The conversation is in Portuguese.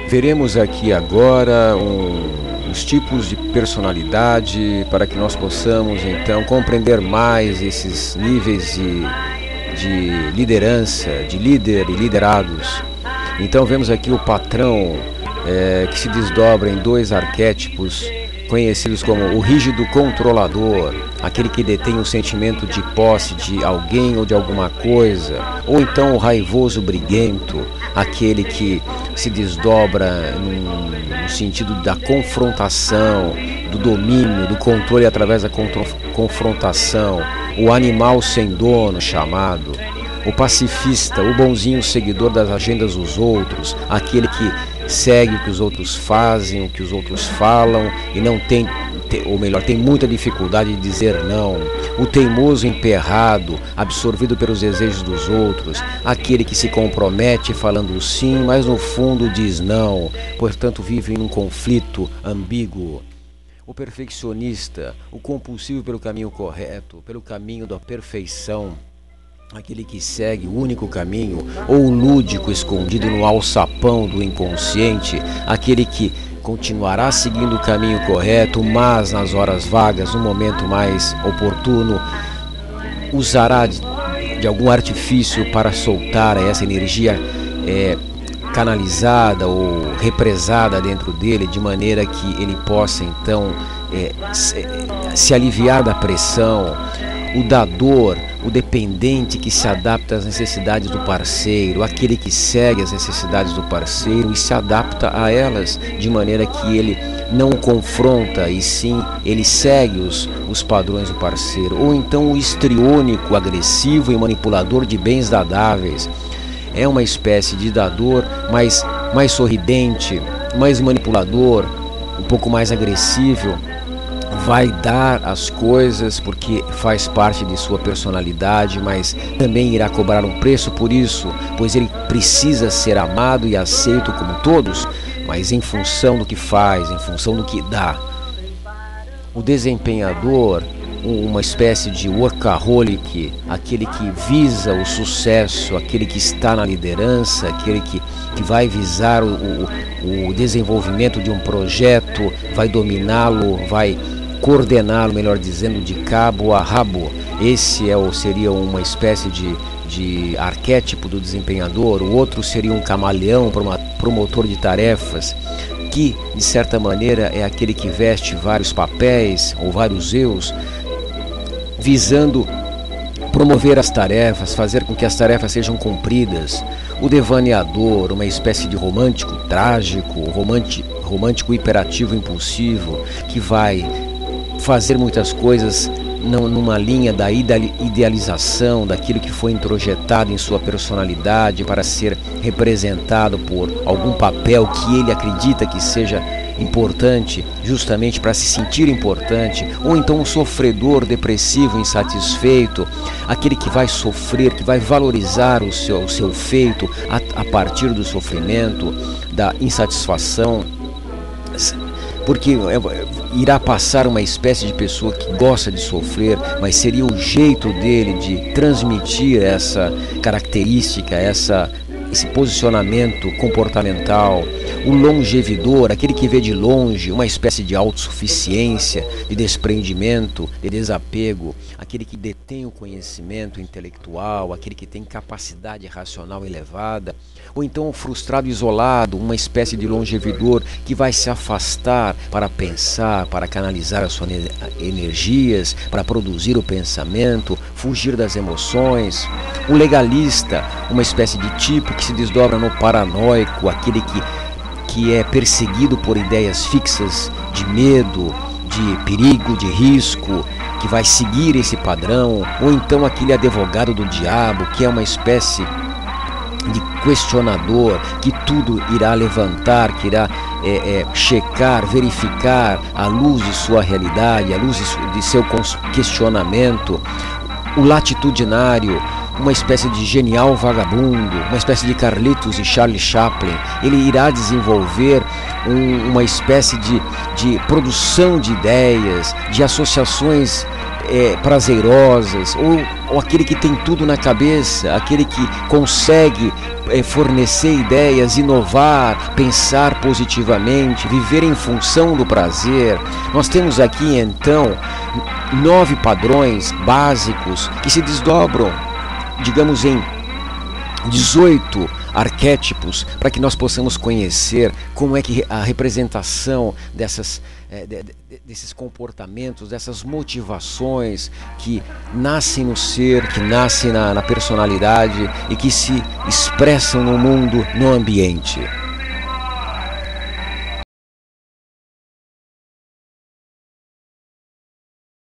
Veremos aqui agora os tipos de personalidade para que nós possamos então compreender mais esses níveis de liderança, de líder e liderados. Então vemos aqui o patrão que se desdobra em dois arquétipos conhecidos como o rígido controlador, aquele que detém o sentimento de posse de alguém ou de alguma coisa, ou então o raivoso briguento, aquele que se desdobra no sentido da confrontação, do domínio, do controle através da confrontação, o animal sem dono chamado, o pacifista, o bonzinho seguidor das agendas dos outros, aquele que segue o que os outros fazem, o que os outros falam e não tem, ou melhor, tem muita dificuldade de dizer não. O teimoso emperrado, absorvido pelos desejos dos outros, aquele que se compromete falando sim, mas no fundo diz não, portanto vive em um conflito ambíguo. O perfeccionista, o compulsivo pelo caminho correto, pelo caminho da perfeição, aquele que segue o único caminho, ou o lúdico escondido no alçapão do inconsciente, aquele que continuará seguindo o caminho correto, mas nas horas vagas, no momento mais oportuno, usará de algum artifício para soltar essa energia canalizada ou represada dentro dele, de maneira que ele possa então se aliviar da pressão. O dador, o dependente que se adapta às necessidades do parceiro, aquele que segue as necessidades do parceiro e se adapta a elas, de maneira que ele não o confronta e sim ele segue os padrões do parceiro. Ou então o histriônico, agressivo e manipulador de bens dadáveis. É uma espécie de dador mais sorridente, mais manipulador, um pouco mais agressivo. Vai dar as coisas porque faz parte de sua personalidade, mas também irá cobrar um preço por isso, pois ele precisa ser amado e aceito como todos, mas em função do que faz, em função do que dá. O desempenhador, uma espécie de workaholic, aquele que visa o sucesso, aquele que está na liderança, aquele que vai visar o desenvolvimento de um projeto, vai dominá-lo, vai coordená-lo, melhor dizendo, de cabo a rabo. Esse seria uma espécie de arquétipo do desempenhador. O outro seria um camaleão, promotor de tarefas, que de certa maneira é aquele que veste vários papéis ou vários eus, visando promover as tarefas, fazer com que as tarefas sejam cumpridas. O devaneador, uma espécie de romântico trágico, romântico hiperativo impulsivo, que vai fazer muitas coisas numa linha da idealização, daquilo que foi introjetado em sua personalidade para ser representado por algum papel que ele acredita que seja importante, justamente para se sentir importante. Ou então um sofredor depressivo, insatisfeito, aquele que vai sofrer, que vai valorizar o seu feito a partir do sofrimento, da insatisfação, porque irá passar uma espécie de pessoa que gosta de sofrer, mas seria o jeito dele de transmitir essa característica, esse posicionamento comportamental. O longevidor, aquele que vê de longe, uma espécie de autossuficiência, de desprendimento, de desapego, aquele que detém o conhecimento intelectual, aquele que tem capacidade racional elevada. Ou então o frustrado isolado, uma espécie de longevidor que vai se afastar para pensar, para canalizar as suas energias, para produzir o pensamento, fugir das emoções. O legalista, uma espécie de tipo que se desdobra no paranoico, aquele que é perseguido por ideias fixas de medo, de perigo, de risco, que vai seguir esse padrão. Ou então aquele advogado do diabo, que é uma espécie de questionador, que tudo irá levantar, que irá checar, verificar à luz de sua realidade, à luz de seu questionamento. O latidudinário, uma espécie de genial vagabundo, uma espécie de Carlitos e Charlie Chaplin. Ele irá desenvolver uma espécie de produção de ideias, de associações prazerosas, ou aquele que tem tudo na cabeça, aquele que consegue fornecer ideias, inovar, pensar positivamente, viver em função do prazer. Nós temos aqui então 9 padrões básicos que se desdobram, digamos, em 18 arquétipos, para que nós possamos conhecer como é que a representação desses comportamentos, dessas motivações que nascem no ser, que nascem na personalidade e que se expressam no mundo, no ambiente.